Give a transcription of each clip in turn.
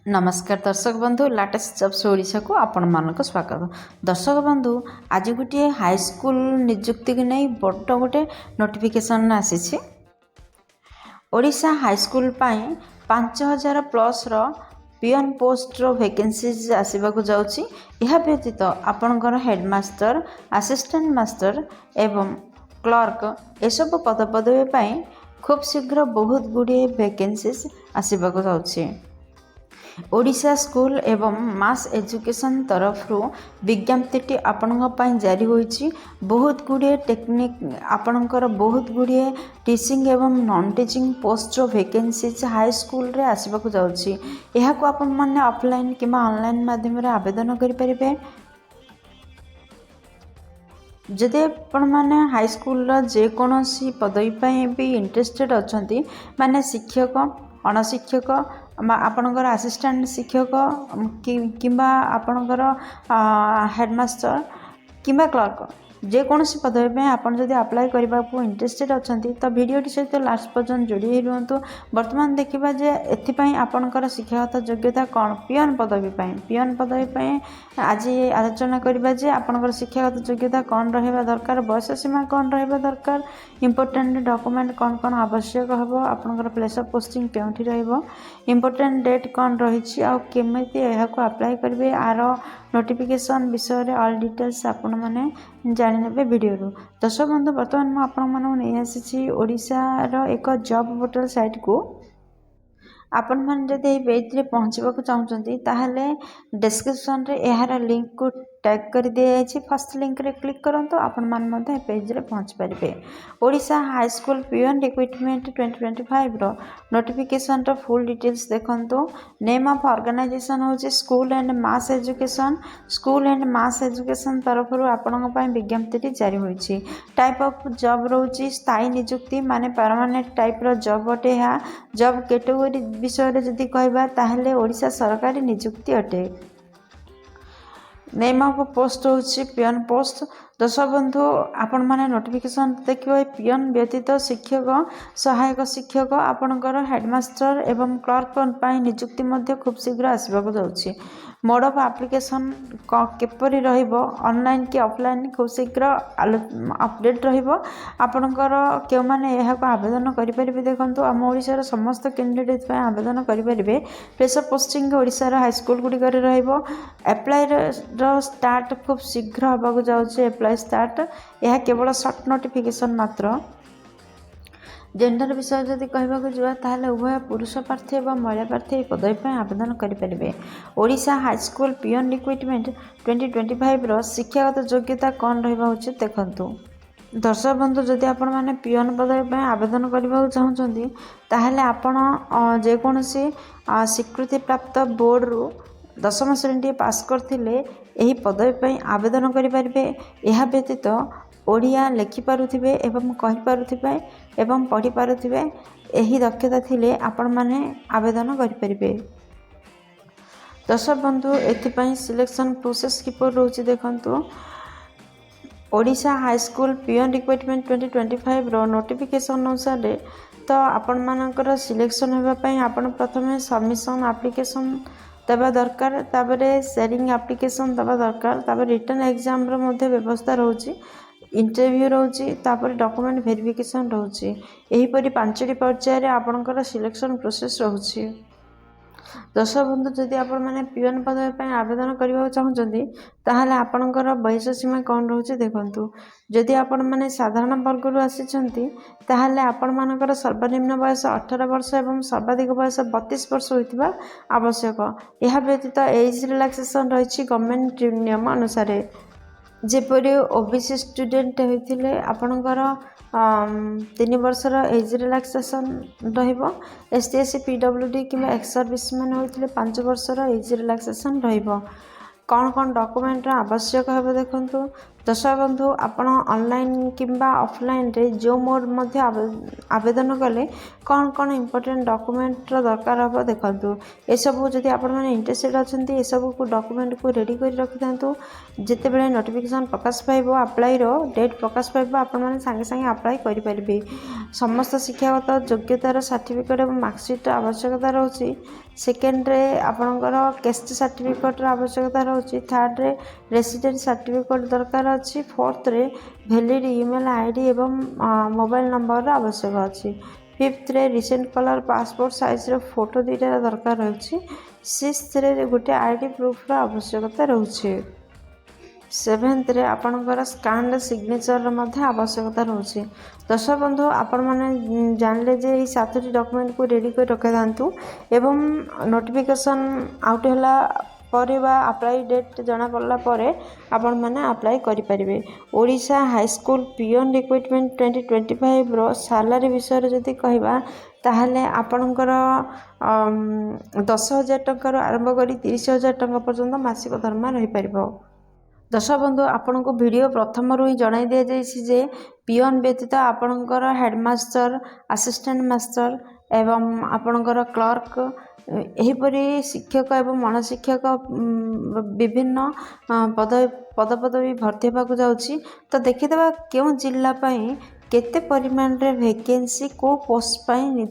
नमस्कार दर्शक बंधु लाटेस्ट जब्स ओडिशा को आपण मानक स्वागत। दर्शक बंधु आज गोटे हाईस्कूल नियुक्ति की नहीं बड़ गोटे नोटिफिकेशन आसी ओडिशा हाईस्कूल 5000 प्लस पियन पोस्ट वैकेंसीज आसवाक जाऊँगी। यह व्यतीत आपणकर हेडमास्टर असिस्टेंट मास्टर एवं क्लर्क एसबू पदपदवी खूब शीघ्र बहुत गुड़िए वैकेंसीज आसवाक जाऊँगी। ओडिशा स्कूल एवं मास एजुकेशन तरफ विज्ञप्ति आपण जारी होईची। बहुत गुड़िए टेक्निक आपणकर बहुत गुड़िए टीचिंग एवं non teaching post vacancies high school रे आसवाक जाऊँगी। यहां आपण माने ऑफलाइन किंबा ऑनलाइन माध्यम रे आवेदन करि परिबे। जदि आपण मैंने हाई स्कूल जेकोसी पदवी भी इंटरेस्टेड अच्छा माने शिक्षक अणशिक्षक आपणकर असिस्टेंट शिक्षक किंबा आपणकर हेडमास्टर किंबा क्लर्क जेकोसी पदवी आपन जदि अप्लाई करने को इंटरेस्टेड अच्छा तो भिडियोटी सहित लास्ट पर्यंत जोड़ी रुहतु। बर्तमान देखा जे एपाई आपणकर शिक्षागत योग्यता कौन पियन पदवी आज आलोचना करवा जे आपणकर शिक्षागत योग्यता कौन रहा दरकार, बयस सीमा कौन रहा दरकार, इंपोर्टेंट डॉक्यूमेंट कौन कौन आवश्यक हम, आपणकर प्लेस ऑफ पोस्टिंग क्योंठी रहिबो, इंपोर्टेंट डेट कौन रही केमिति एहाको अप्लाई करेंगे आर नोटिफिकेशन विषय में ऑल डिटेल्स आपण मैंने जाने भिडियो। दर्शक बंधु बर्तमान मुझे आपण नहीं आसी ओडिशार एक जॉब पोर्टल साइट को। आपण मैंने जदि पेज रे पहुँचवाक चाहते ताहले डिस्क्रिप्शन रे यार लिंक को टैग कर दी जाए। फर्स्ट लिंक रे क्लिक करंतु आपण मान पेज रे पहुँच पारे। ओडिशा हाई स्कूल पियन रिक्रुटमेंट 2025 रो नोटिफिकेशन रो फुल डिटेल्स देखंतु। नेम ऑफ ऑर्गेनाइजेशन होची school and mass education. School and mass education तरफ आपण विज्ञप्ति जारी होईची। टाइप ऑफ जॉब रोची स्थायी नियुक्ति माने परमानेंट टाइप रो जॉब अटे। जॉब कैटेगरी विषय रे जदि कहबा ताहले ओडिशा सरकारी नियुक्ति अटे। नेम ऑफ पोस्ट होची पियन पोस्ट। दर्शक बंधु आपण माने नोटिफिकेशन देखिए पियन व्यतीत शिक्षक सहायक शिक्षक आपणकर हेडमास्टर एवं क्लर्क नियुक्ति मध्य खूब शीघ्र आसवाक जाउछि। मोड ऑफ एप्लिकेशन केपरि रहिबो ऑनलाइन कि ऑफलाइन खूब शीघ्र अपडेट रहिबो। आपणकर के माने एहाको आवेदन करि परिबे। देखंतु आम ओडिसा समस्त कैंडिडेट पे आवेदन करि परिबे। Place of posting Odisha high school गुडी करे रहिबो। अप्लाई रो स्टार्ट खूब शीघ्र होबाक जाउछि। अप्लाई स्टार्ट यह केवल शॉर्ट नोटिफिकेशन मात्र। जेंडर विषय जदि कहबाक जुआ ताहले उभय पुरुष प्रार्थी और महिला प्रार्थी पदवी आवेदन करें। ओडिशा हाई स्कूल पियन रिक्रुटमेंट 2025 रो शिक्षागत योग्यता कौन रहा उचित देखंतु। दर्शक बंधु जदि आपण माने पियन पदवी आवेदन करने चाहते ताहले आपण जेकोसी स्वीकृति प्राप्त बोर्ड रु 10वीं श्रेणी पास करथिले एही पदवी आवेदन करें। यह व्यतीत ओडिया लेखिपारुथिबे एवं कहिपारुथिबे एवं पढ़िपारुथिबे एही दक्षता थिले आपण माने आवेदन करें। दर्शक बंधु एथिपाई सिलेक्शन प्रोसेस किपर रोची देखंतु। ओडिशा हाई स्कूल पियन रिक्रुटमेंट 2025 रो नोटिफिकेशन अनुसार तो आपण मानकर सिलेक्शन होगापाई आपण प्रथमे सबमिशन एप्लिकेशन दबा दरकार, ताबरे शेयरिंग एप्लिकेशन दबा दरकार, ताबरे रिटर्न एग्जाम रो मध्ये व्यवस्था रोची, इंटरव्यू रोची, तापर डॉक्यूमेंट वेरिफिकेशन रोची। एही परि 5टी पर्याय रे आपणकर सिलेक्शन प्रोसेस रोची। दर्शक बंधु जदि आपण माने पियन पदवी आवेदन करने चाहते ताहले आपणकर बयस सीमा कौन रोचे देखंतु। जदि आपण माने साधारण वर्ग रु आसिचंती ताहले आपण मानकर सर्वनिम्न बयस 18 वर्ष एवं सर्वाधिक बयस 32 वर्ष होइतिबा आवश्यक। यह व्यतीत एज रिलैक्सेशन रही गवर्नमेंट नियम अनुसार। जेपरि ओबीसी स्टूडेंट होइथिले आपणकर 3 वर्षर एज रिलैक्सेशन रहिबो। एसटी एससी पीडब्ल्यूडी कि एक्स सर्विस मैन होइथिले 5 वर्षर एज रिलैक्सेशन रहिबो। कौन कौन डॉक्यूमेंट आवश्यक है देखंतु। दर्शक बंधु आपण ऑनलाइन किंबा ऑफलाइन रे जो मोड मध्य आवेदन कले कौन कौन इंपोर्टेंट डॉक्यूमेंट दरकार हम देखंतु। ए सब जदि आपण माने इंटरेस्टेड अछंती ए सब को डॉक्यूमेंट को रेडी कर रखि थांतु। जेते बेले नोटिफिकेशन प्रकाश पाइबो अप्लाई रो डेट प्रकाश पाइबो आपण माने संगे संगे अप्लाई करि परिबे। समस्त शिक्षागत योग्यतार सर्टिफिकेट और मार्कशीट आवश्यकता रहउची। सेकेंड रे आपणकर कैस्ट सर्टिफिकेट आवश्यकता रोचे। थर्ड रे रेसिडेंट सर्टिफिकेट दरकार अच्छी। फोर्थ रे वैलिड ईमेल आईडी एवं मोबाइल नंबर आवश्यक अच्छी। फिफ्थ रे रिसेंट कलर पासपोर्ट साइज रो फोटो दुईटा दरकार रही। सिक्स्थ रे गोटे आईडी प्रूफ आवश्यकता रोचे। सेवेन्थ रे आपणकर स्कान सिग्नेचर आवश्यकता रोचे। दर्शक बंधु आपण मैंने जानले जे ये 7टी डॉक्यूमेंट को रेडी कर रखा था एवं नोटिफिकेशन आउट होला पर बा अप्लाई डेट जना पड़ला परे आपण मैंने अप्लाई करें। ओडिशा हाई स्कूल पियन रिक्रुटमेंट 2025 रो सैलरी विषय जदि कहवा ताहले आपणकर 10,000 टंकार आरंभ कर 30,000 टंका पर्यंत मासिक दरमा रही पारिबो। दर्शक बंधु आपण को वीडियो प्रथम रु ही जणाई दिया जाइछि जे पियन व्यतीत आपणकर हेडमास्टर असिस्टेंट मास्टर एवं आपणकर क्लर्क एहीपरि शिक्षक एवं मनशिक्षक विभिन्न पदपदवी भर्ती होगा जाउछि। तो देखिदेबा केउं जिल्ला पई केते परिमाण रे वैकेंसी को पोस्ट पई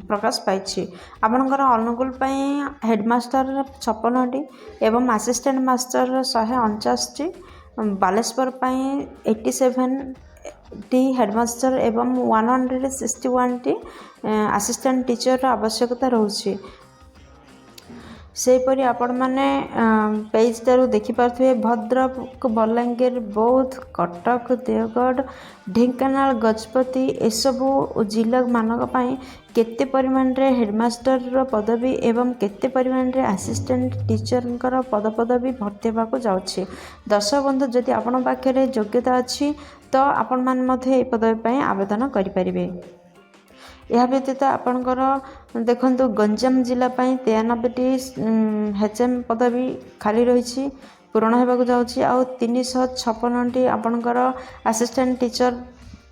प्रकाश पाइछि। आपणकर अनुगुल पई हेडमास्टर 56टी एवं असिस्टेंट मास्टर 149टी, बालेश्वर पई 87टी हेडमास्टर एवं 161टी असिस्टेंट टीचर आवश्यकता रोचे। सेहीपरि आपण मैंने पेज टारू देखिपे भद्रक, बलांगीर, बौद्ध, कटक, देवगढ़, ढेंकानाल, गजपति एसबू जिला मानक केते परिमाण रे हेडमास्टर पदवी एवं केते परिमाण रे असिस्टेंट टीचर पदपदवी भर्ती होगा जाउछि। दर्शक बंधु जदि आपण पाखे योग्यता अच्छी तो आपण मैंने पदवी आवेदन करें। यह व्यतीत आपणकर देखंतु गंजाम जिला 93टी HM पदवी खाली रही पूरण होगा जाउछि। आ 356टी आपणकर असिस्टेंट टीचर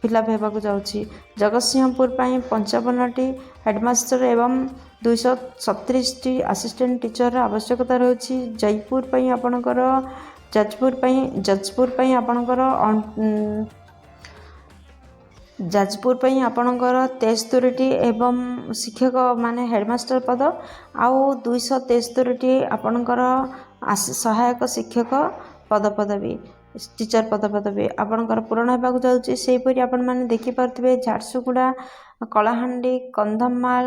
फिलअप होगा जाउछि। जगतसिंहपुर 55टी हेडमास्टर एवं 237टी असिस्टेंट टीचर आवश्यकता रही। जयपुर आपणकर जाजपुर आपणकर 73टी एवं शिक्षक माने हेडमास्टर पद आउ 273टी आपणकर सहायक शिक्षक पदपदवी टीचर पदपदवी आपणकर पूरण होगा जाउछि। सेहीपरि आपण माने देखि पारथिबे झारसुगुड़ा, कलाहांडी, कंधमाल,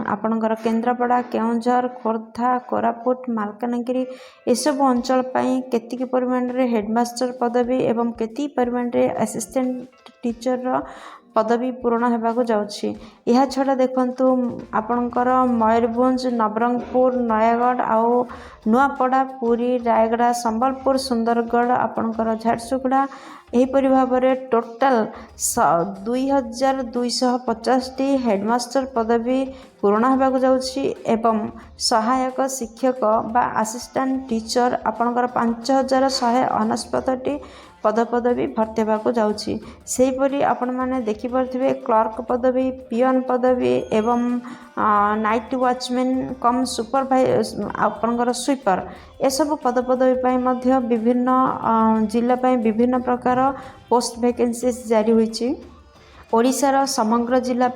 आपणकर केन्द्रापड़ा, केउंझर, खोर्धा, कोरापुट, मालकानगिरी एसबू अंचल केतिकी परिमाण रे हेडमास्टर पदवी एवं केति परिमाण रे असिस्टेंट टीचर पदवी पूरण होगा जाउछि। यह छड़ा देखंतु आपणकर मयूरभंज, नवरंगपुर, नयागढ़ आउ नुआपड़ा, पुरी, रायगड़ा, संबलपुर, सुंदरगढ़, आपणकर झारसुगुड़ा एहीपरि भाव में टोटाल 2250टी हेडमास्टर पदवी पूरण होगा जाउछि एवं सहायक शिक्षक बा असिस्टेंट टीचर आपणकर 5169टी पदपदवी भर्ती होगा जाउछि। सेहीपरि आपण माने देखि पारथिबे क्लर्क पदवी, पियन पदवी एवं नाइट वॉचमैन कम सुपरवाइजर आपणकर स्वीपर एसबू पदपदवी मध्य विभिन्न जिला विभिन्न प्रकार पोस्ट वैकेंसीज जारी होईछि। ओडिशार समग्र जिला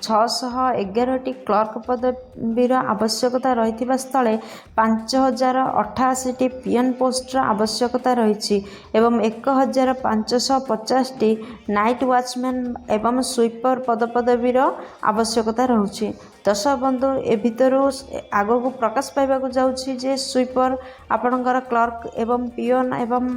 611टी क्लर्क पदवीर आवश्यकता रही स्थले 5088टी पियन पोस्टर आवश्यकता रही एवं 1550टी नाइट वॉचमैन एवं स्वीपर पदपदवीर आवश्यकता रही। दर्शक बंधु ए भितर आग को प्रकाश पाइबा जाउछि जे स्वीपर आपणकर क्लर्क एवं पियन एवं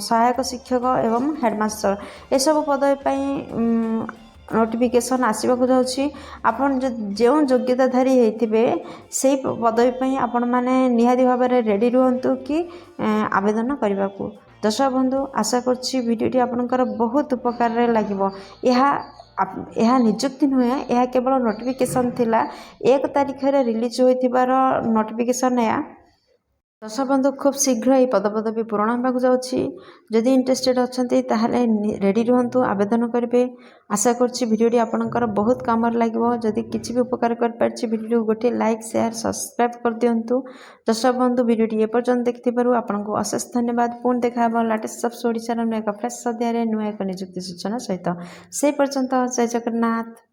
सहायक शिक्षक एवं हेडमास्टर एसबू पदवी नोटिफिकेशन आसवाक जाउछि। आपण जो योग्यताधारी होइथिबे सेही पदवी आपण माने निहाती भाव में रेडी रुहंतु कि आवेदन करने को। दर्शक बंधु आशा करछि वीडियोटी आपनकर बहुत उपकार लागिबो। यह निजुक्ति नुहे, यह केवल नोटिफिकेशन थिला 1 तारिख रे रिलीज होइथिबार नोटिफिकेशन या। दर्शक बंधु खूब शीघ्र ये पदपदवी पूरण होगा जाउछि। जदि इंटरेस्टेड अछंती ताहले रेडी रुहंतु आवेदन करेंगे। आशा करछि वीडियोटी आपनकर बहुत काम लागिबो। जदि किछि भी उपकार कर पारछि वीडियो गोटे लाइक शेयर सब्सक्राइब कर दियंतु। दर्शक बंधु वीडियोटी ए पर्यंत देखिथिबारु आपनको अशेष धन्यवाद। पुणी देखा लेटेस्ट सब ओडिशा नुआ एक फ्रेश अध्याय नुआ एक निजुक्ति सूचना सहित। से पर्यंत जय जगन्नाथ।